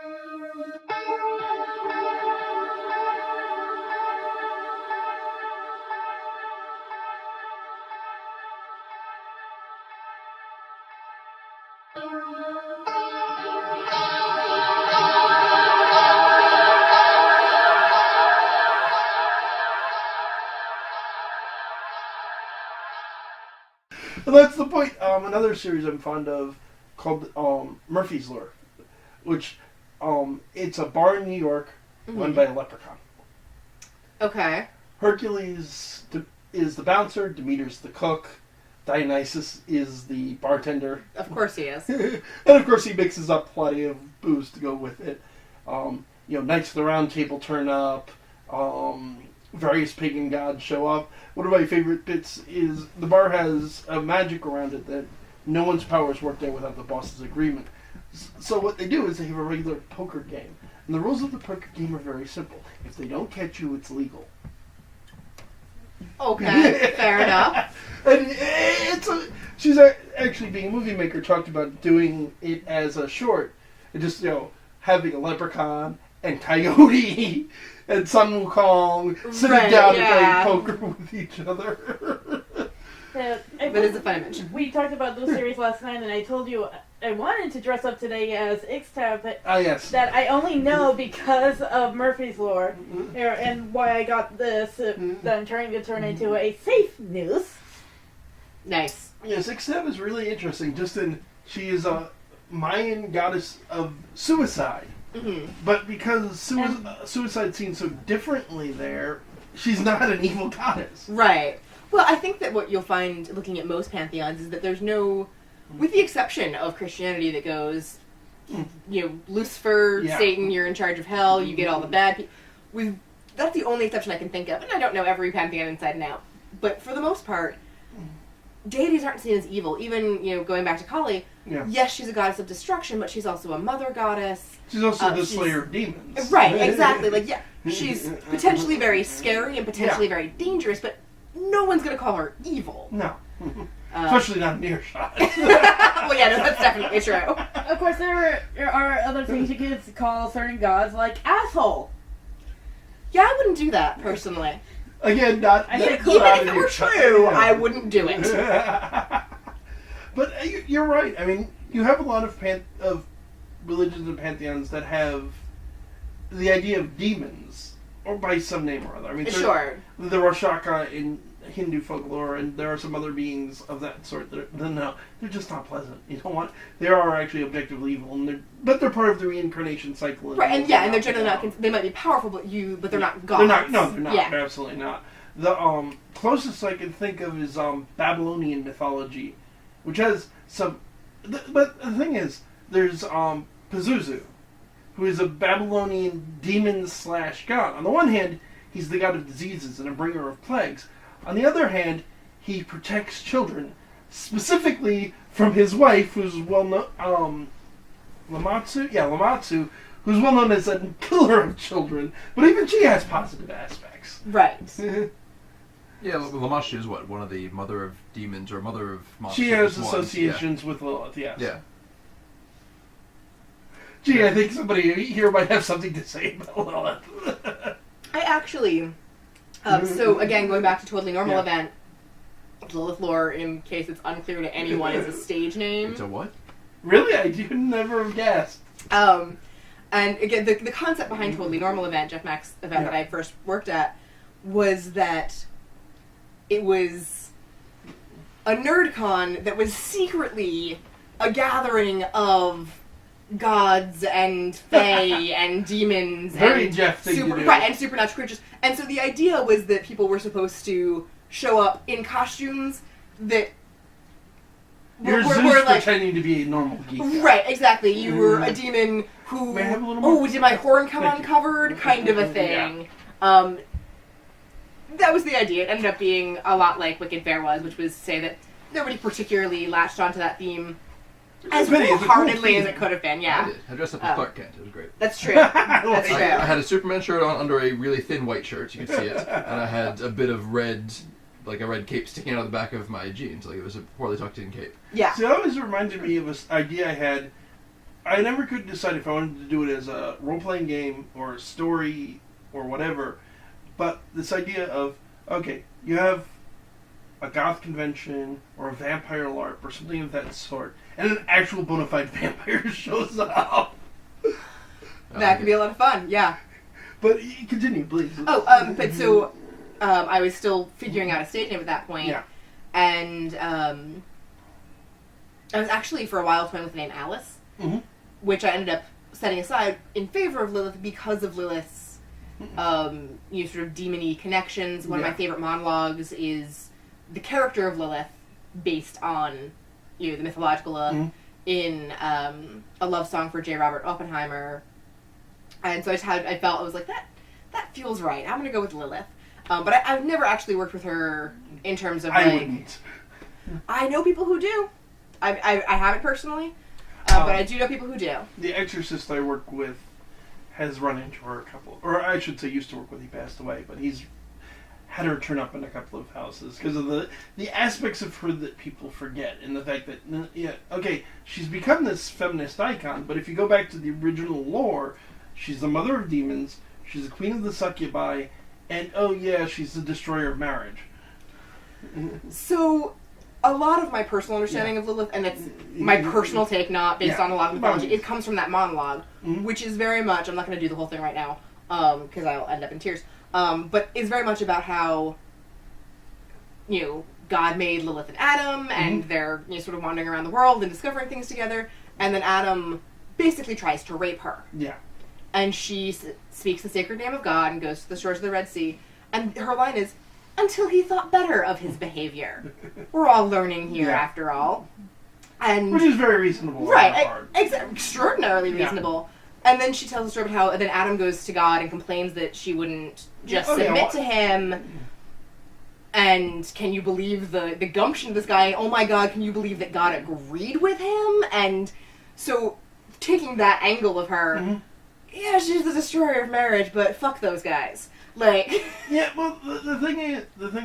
Well, that's the point. Another series I'm fond of called Murphy's Lure, which it's a bar in New York run by a leprechaun. Okay. Hercules is the bouncer, Demeter's the cook, Dionysus is the bartender. Of course he is. And of course he mixes up plenty of booze to go with it. Knights of the Round Table turn up. Various pagan gods show up. One of my favorite bits is the bar has a magic around it that no one's powers work there without the boss's agreement. So what they do is they have a regular poker game. And the rules of the poker game are very simple. If they don't catch you, it's legal. Okay, fair enough. And she's actually, being a movie maker, talked about doing it as a short. And just, having a leprechaun and Coyote and Sun Wukong sitting down and playing poker with each other. That is a fun image. We talked about those series last night, and I told you I wanted to dress up today as Ixtab, but yes. that I only know because of Murphy's Lore, and why I got this, that I'm trying to turn into a safe news. Nice. Yes, Ixtab is really interesting. She is a Mayan goddess of suicide. Mm-hmm. But because suicide's seen so differently there, she's not an evil goddess. Right. Well, I think that what you'll find looking at most pantheons is that there's no, with the exception of Christianity that goes, Lucifer, Satan, you're in charge of hell, you get all the bad people. That's the only exception I can think of, and I don't know every pantheon inside and out. But for the most part, deities aren't seen as evil. Even, going back to Kali, yes, she's a goddess of destruction, but she's also a mother goddess. She's also the slayer of demons. Right, exactly. She's potentially very scary and potentially very dangerous, but no one's going to call her evil. No. Especially not in earshot. Well, that's definitely true. Of course, there are other things you could call certain gods, like asshole. Yeah, I wouldn't do that, personally. Again, not... I think even if it were true, I wouldn't do it. But you're right. I mean, you have a lot of religions and pantheons that have the idea of demons, or by some name or other. I mean, sure. The Rashaka in Hindu folklore, and there are some other beings of that sort that they're just not pleasant. You don't want. They are actually objectively evil, but they're part of the reincarnation cycle. Right, and they're generally not. They might be powerful, but they're not gods. They're not. Yeah. They're absolutely not. The closest I can think of is Babylonian mythology, which has some. But the thing is, there's Pazuzu, who is a Babylonian demon/god. On the one hand, he's the god of diseases and a bringer of plagues. On the other hand, he protects children, specifically from his wife, who's well known, Lamatsu, who's well known as a killer of children. But even she has positive aspects. Right. Yeah, Lamassu is one of the mother of demons or mother of monsters. She has associations with Lilith. Yes. Yeah. Gee, I think somebody here might have something to say about Lilith. I actually, so again, going back to Totally Normal Event, Lilith lore, in case it's unclear to anyone, is a stage name. It's a what? Really? I do never have guessed. And again, the concept behind Totally Normal Event, Jeff Mack's event that I first worked at, was that it was a nerd con that was secretly a gathering of gods and fae and demons Very and Jeff thing to do. and supernatural creatures. And so the idea was that people were supposed to show up in costumes that You're Zeus pretending to be a normal geek. Right, exactly. You were a demon who... May I have a little more? Did my horn come uncovered? Kind of a thing. Yeah. That was the idea. It ended up being a lot like Wicked Fair was, which was to say that nobody particularly latched onto that theme as wholeheartedly as it could have been, I did. I dressed up as Clark Kent. It was great. That's true. That's true. I had a Superman shirt on under a really thin white shirt, you could see it, and I had a bit of red, like a red cape sticking out of the back of my jeans, like it was a poorly tucked in cape. Yeah. See, that always reminded me of an idea I had I never could decide if I wanted to do it as a role-playing game or a story or whatever. But this idea of, okay, you have a goth convention or a vampire LARP or something of that sort, and an actual bona fide vampire shows up. That could be a lot of fun, yeah. But continue, please. But so I was still figuring out a stage name at that point. Yeah. And I was actually for a while toying with the name Alice, which I ended up setting aside in favor of Lilith because of Lilith's sort of demon-y connections. One of my favorite monologues is the character of Lilith based on the mythological in a love song for J. Robert Oppenheimer. And so I was like, that feels right. I'm going to go with Lilith. But I've never actually worked with her in terms of, I wouldn't. I know people who do. I haven't personally, but I do know people who do. The exorcist I work with has run into her a couple, or I should say used to work with, he passed away, but he's had her turn up in a couple of houses because of the aspects of her that people forget, and the fact that, she's become this feminist icon, but if you go back to the original lore, she's the mother of demons, she's the queen of the succubi, and she's the destroyer of marriage. So, a lot of my personal understanding of Lilith, and it's my personal take, not based on a lot of mythology, it comes from that monologue, which is very much, I'm not going to do the whole thing right now, because I'll end up in tears, but it's very much about how, God made Lilith and Adam, and they're sort of wandering around the world and discovering things together, and then Adam basically tries to rape her. Yeah. And she speaks the sacred name of God and goes to the shores of the Red Sea. And her line is, until he thought better of his behavior. We're all learning here, after all. And which is very reasonable. Right. Extraordinarily reasonable. And then she tells the story about how then Adam goes to God and complains that she wouldn't just submit to him. And can you believe the gumption of this guy? Oh my God, can you believe that God agreed with him? And so, taking that angle of her... Yeah, she's the destroyer of marriage, but fuck those guys. Like, yeah. Well, the thing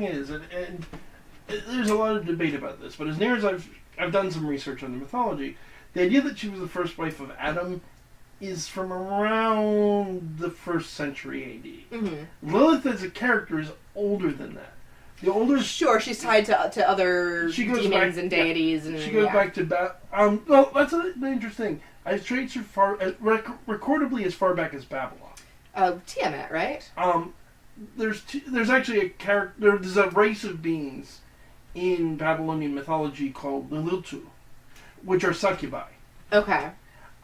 is, and there's a lot of debate about this. But as near as I've done some research on the mythology, the idea that she was the first wife of Adam is from around the 1st century AD. Lilith as a character is older than that. The older, she's tied to other demons and deities, and she goes back to well, that's the interesting. I traced her recordably as far back as Babylon. Tiamat, right? There's actually a character. There's a race of beings in Babylonian mythology called Lilith, which are succubi. Okay.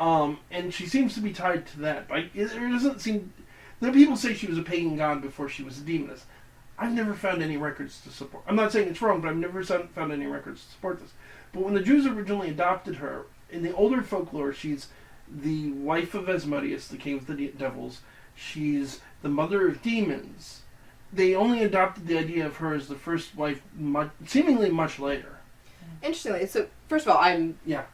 And she seems to be tied to that. But it doesn't seem. The people say she was a pagan god before she was a demoness. I've never found any records to support. I'm not saying it's wrong, but I've never found any records to support this. But when the Jews originally adopted her, in the older folklore, she's the wife of Asmodeus, the king of the devils. She's the mother of demons. They only adopted the idea of her as the first wife seemingly much later. Interestingly, so first of all, I'm... Yeah.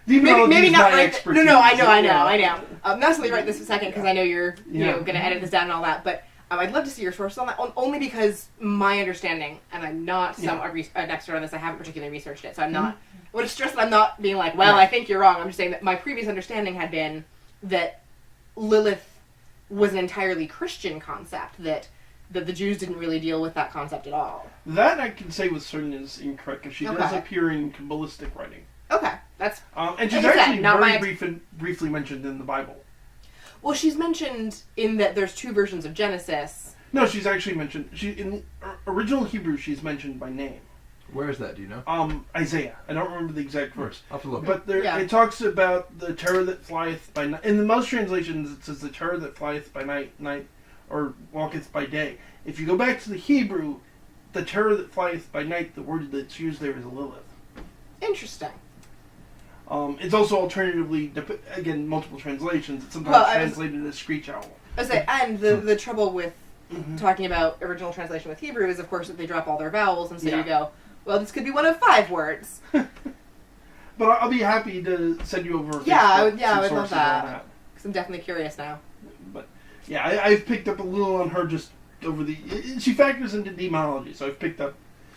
Maybe not right. No, I know. Not necessarily right this second, because I know you're going to edit this down and all that, but I'd love to see your sources on that, only because my understanding, and I'm not an expert on this, I haven't particularly researched it, so I'm not... I would have stressed that I'm not being like, well, I think you're wrong. I'm just saying that my previous understanding had been that Lilith was an entirely Christian concept, that the Jews didn't really deal with that concept at all. That I can say with certain is incorrect, because she does appear in Kabbalistic writing. Okay, that's... and she's actually briefly mentioned in the Bible. Well, she's mentioned in that there's 2 versions of Genesis. No, she's actually mentioned... in original Hebrew, she's mentioned by name. Where is that? Do you know? Isaiah. I don't remember the exact verse. I'll have to look. But it talks about the terror that flieth by night. In the most translations, it says the terror that flieth by night, or walketh by day. If you go back to the Hebrew, the terror that flieth by night, the word that's used there is Lilith. Interesting. It's also alternatively, again, multiple translations. It's sometimes translated as screech owl. And the trouble with talking about original translation with Hebrew is, of course, that they drop all their vowels, and so you go, well, this could be one of 5 words. But I'll be happy to send you over. I would love that. Because I'm definitely curious now. But yeah, I've picked up a little on her just over the. She factors into demonology, so I've picked up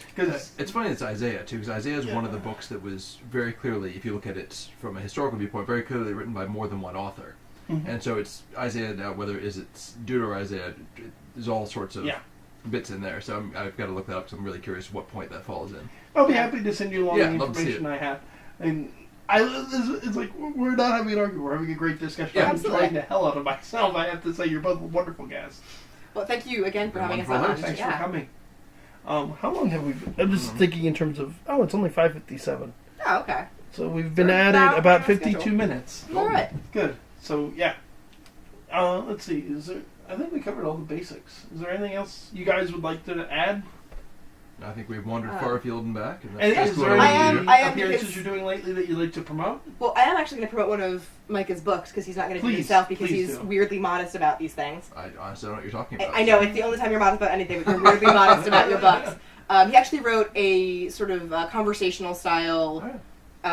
Because It's funny it's Isaiah, too, because Isaiah is one of the books that was very clearly, if you look at it from a historical viewpoint, very clearly written by more than one author. And so it's Isaiah now, whether it's Deuter or Isaiah, there's all sorts of bits in there. So I've got to look that up because I'm really curious what point that falls in. I'll be happy to send you along the love to see information it. I have. And it's like, we're not having an argument, we're having a great discussion. Yeah, I'm absolutely. enjoying the hell out of myself. I have to say, you're both wonderful guests. Well, thank you again for You're having us wonderful on. host. Thanks for coming. How long have we been? I'm just thinking in terms of, it's only 5:57. Oh, okay. So we've been We're at it about on 52 schedule. minutes. All right. Good. So, yeah. Let's see. I think we covered all the basics. Is there anything else you guys would like to add? I think we've wandered far afield and back. And And that's is what there I I want am- to I do. am appearances because- you're doing lately that you'd like to promote? Well, I am actually going to promote one of Micah's books because he's not going to do it Please, himself because please he's do. weirdly modest about these things. I honestly don't know what you're talking about. I know, it's the only time you're modest about anything, but you're weirdly modest about your books. He actually wrote a sort of conversational style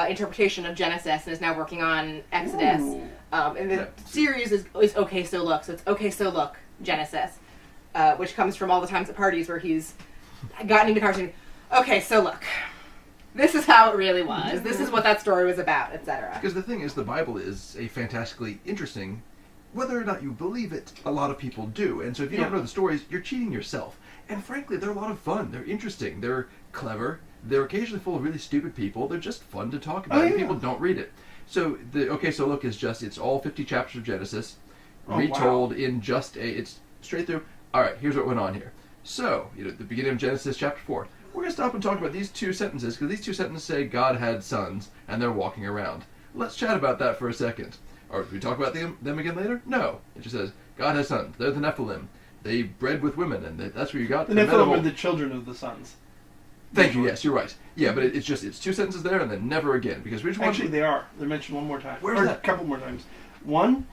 interpretation of Genesis and is now working on Exodus. Ooh. And the series is Okay So Look, so it's Okay So Look, Genesis, which comes from all the times at parties where he's gotten into conversation. Okay, so look, this is how it really was. This is what that story was about, etc. Because the thing is, the Bible is a fantastically interesting, whether or not you believe it, a lot of people do. And so if you don't know the stories, you're cheating yourself. And frankly, they're a lot of fun. They're interesting. They're clever. They're occasionally full of really stupid people. They're just fun to talk about. And people don't read it. So Okay So Look is it's all 50 chapters of Genesis, retold in it's straight through. All right, here's what went on here. So, the beginning of Genesis chapter 4. We're going to stop and talk about these two sentences, because these two sentences say God had sons, and they're walking around. Let's chat about that for a second. Or do we talk about them again later? No. It just says, God has sons. They're the Nephilim. They bred with women, and that's where you got The Nephilim are the children of the sons. Thank you, yes, you're right. Yeah, but it's two sentences there, and then never again, because which one... Actually, they are. They're mentioned one more time. Where's or that? A couple more times. One,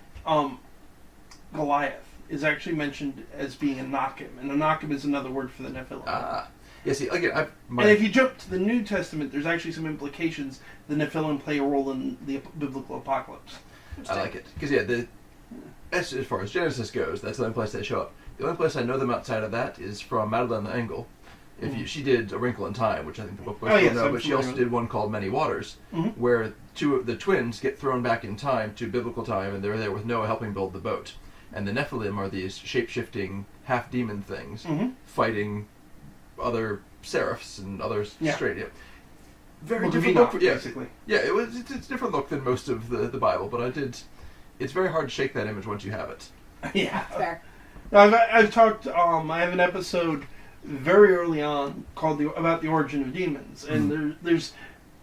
Goliath is actually mentioned as being Anakim, and Anakim is another word for the Nephilim. Ah. Yeah, see, again, And if you jump to the New Testament, there's actually some implications the Nephilim play a role in the biblical apocalypse. I like it. Because, as far as Genesis goes, that's the only place they show up. The only place I know them outside of that is from Madeleine L'Engle. She did A Wrinkle in Time, which I think the book most people know, but she also did one called Many Waters, where two of the twins get thrown back in time to biblical time, and they're there with Noah helping build the boat. And the Nephilim are these shape-shifting, half-demon things fighting other seraphs and other straight. Very different look. Basically. Yeah, it's a different look than most of the Bible, but it's very hard to shake that image once you have it. Yeah. Fair. I've talked. I have an episode very early on called about the origin of demons, and there's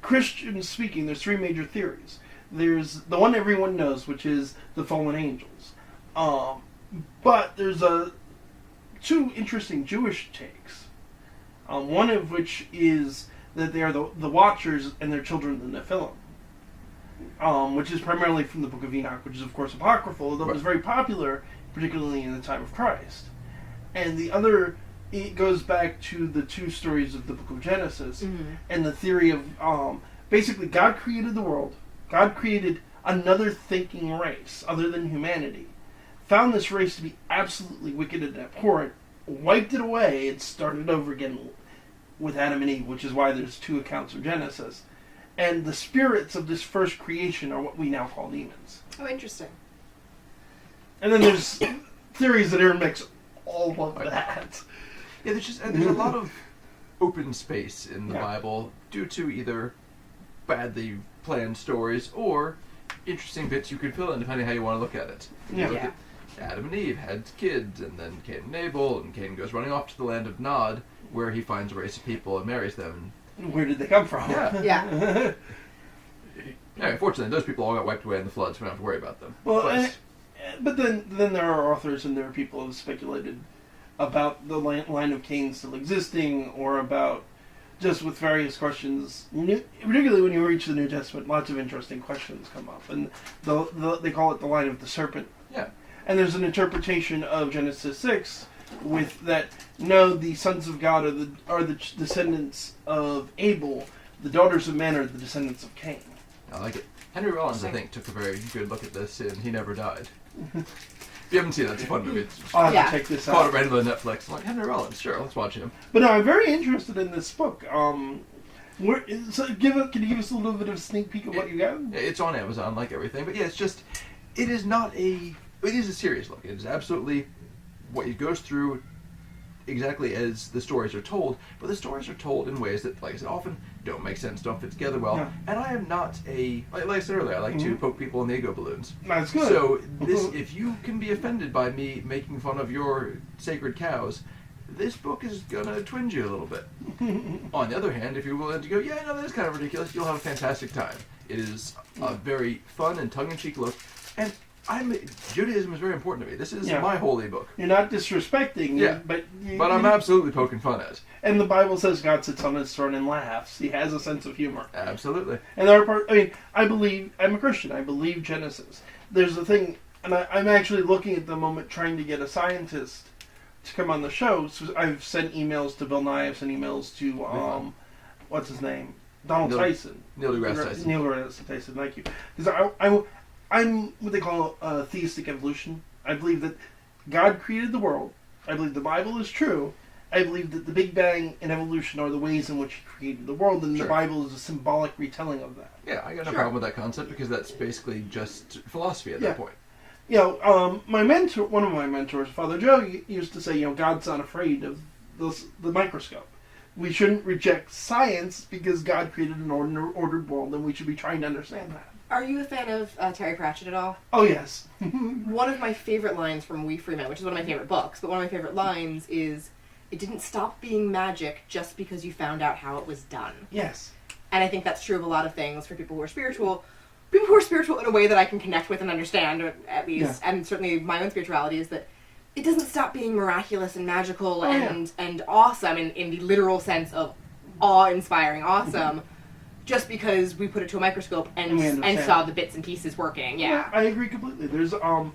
Christians speaking. There's three major theories. There's the one everyone knows, which is the fallen angels. But there's two interesting Jewish takes. One of which is that they are the Watchers and their children the Nephilim, which is primarily from the Book of Enoch, which is of course apocryphal, although it was very popular, particularly in the time of Christ. And the other, it goes back to the two stories of the Book of Genesis, and the theory of basically God created the world, God created another thinking race other than humanity, found this race to be absolutely wicked and abhorrent, wiped it away, and started over again with Adam and Eve, which is why there's two accounts of Genesis. And the spirits of this first creation are what we now call demons. Oh, interesting. And then there's theories that intermix all of that. Yeah, there's a lot of open space in the Bible due to either badly planned stories or interesting bits you could fill in depending how you want to look at it. Look at Adam and Eve had kids, and then Cain and Abel, and Cain goes running off to the land of Nod, where he finds a race of people and marries them. Where did they come from? Yeah. Unfortunately, those people all got wiped away in the flood, so we don't have to worry about them. Well, but then there are authors and there are people who have speculated about the line of Cain still existing, or about just with various questions. Particularly when you reach the New Testament, lots of interesting questions come up, and they call it the line of the serpent. Yeah. And there's an interpretation of Genesis 6 with that, no, the sons of God are the descendants of Abel, the daughters of men are the descendants of Cain. I like it. Henry Rollins, I think, took a very good look at this, and he never died. If you haven't seen it, it's a fun movie. I'll have to check this Caught out. it randomly on Netflix. I'm like, Henry Rollins, sure, let's watch him. But no, I'm very interested in this book. Can you give us a little bit of a sneak peek of what you got? It's on Amazon, like everything. But yeah, it is not a... It is a serious look. It is absolutely what it goes through exactly as the stories are told, but the stories are told in ways that, like I said, often don't make sense, don't fit together well. Yeah. And I am not like I said earlier, I like to poke people in the ego balloons. That's good. So if you can be offended by me making fun of your sacred cows, this book is gonna twinge you a little bit. On the other hand, if you're willing to go, yeah, no, that is kind of ridiculous, you'll have a fantastic time. It is a very fun and tongue-in-cheek look, and Judaism is very important to me. This is my holy book. You're not disrespecting, but I'm absolutely poking fun at it. And the Bible says God sits on his throne and laughs. He has a sense of humor. Absolutely. And there are I'm a Christian. I believe Genesis. There's a thing, and I'm actually looking at the moment trying to get a scientist to come on the show. So I've sent emails to Bill Nye. I've sent emails to what's his name, Donald Tyson. Neil deGrasse Tyson. Neil deGrasse Tyson. Thank you. Because I'm what they call theistic evolution. I believe that God created the world. I believe the Bible is true. I believe that the Big Bang and evolution are the ways in which He created the world, and the Bible is a symbolic retelling of that. Yeah, I got no problem with that concept because that's basically just philosophy at that point. You know, one of my mentors, Father Joe, used to say, God's not afraid of the microscope. We shouldn't reject science because God created an ordered world, and we should be trying to understand that. Are you a fan of Terry Pratchett at all? Oh, yes. One of my favorite lines from We Free Men, which is one of my favorite books, but one of my favorite lines is, "It didn't stop being magic just because you found out how it was done." Yes. And I think that's true of a lot of things for people who are spiritual. People who are spiritual in a way that I can connect with and understand, or at least, and certainly my own spirituality, is that it doesn't stop being miraculous and magical and awesome in the literal sense of awe-inspiring awesome. Just because we put it to a microscope and saw the bits and pieces working, Yeah, I agree completely. There's a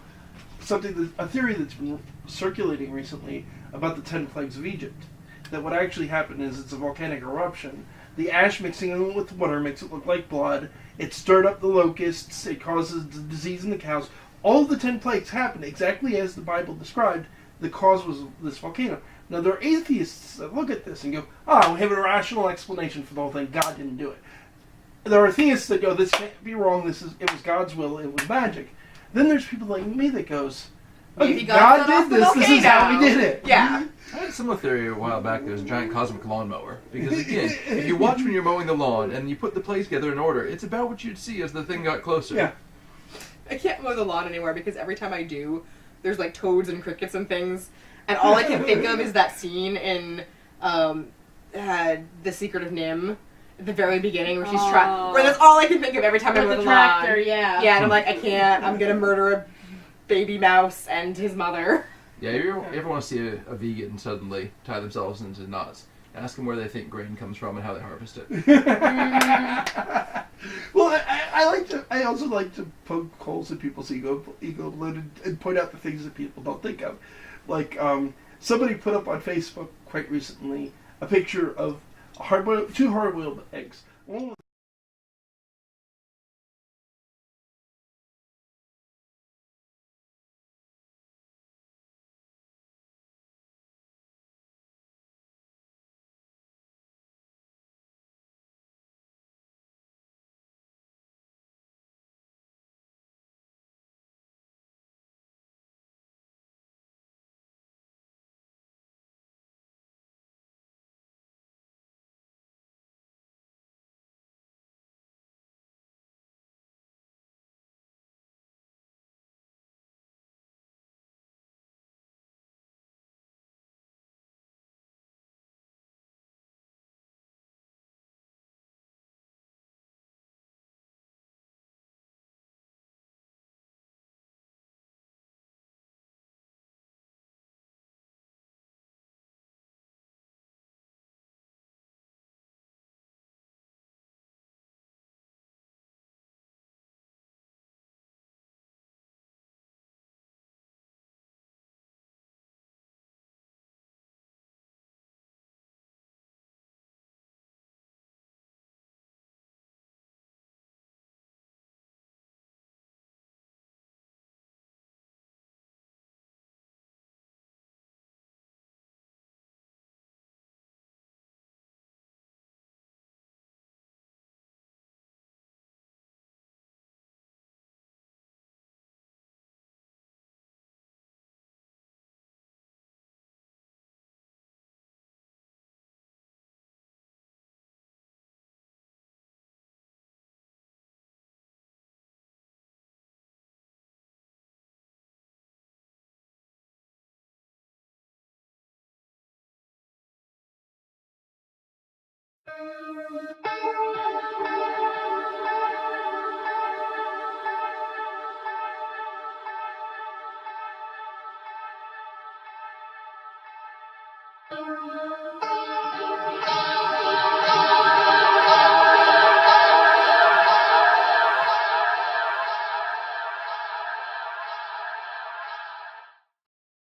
theory that's been circulating recently about the 10 plagues of Egypt. That what actually happened is it's a volcanic eruption. The ash mixing with water makes it look like blood. It stirred up the locusts. It causes disease in the cows. All of the 10 plagues happened exactly as the Bible described. The cause was this volcano. Now, there are atheists that look at this and go, we have a rational explanation for the whole thing. God didn't do it. There are theists that go, this can't be wrong. It was God's will. It was magic. Then there's people like me that goes, God did this. This is how we did it. Yeah. I had a similar theory a while back. There's a giant cosmic lawnmower. Because again, if you watch when you're mowing the lawn and you put the plays together in order, it's about what you'd see as the thing got closer. Yeah. I can't mow the lawn anymore because every time I do, there's like toads and crickets and things. And all I can think of is that scene in The Secret of Nim. At the very beginning, where she's where that's all I can think of every time I mow the tractor, lawn. yeah. Yeah, and I'm like, I can't. I'm gonna murder a baby mouse and his mother. Yeah, you ever want to see a vegan suddenly tie themselves into knots? Ask them where they think grain comes from and how they harvest it. Well, I also like to poke holes in people's ego balloon and point out the things that people don't think of. Like, somebody put up on Facebook quite recently a picture of two hard-boiled eggs. One was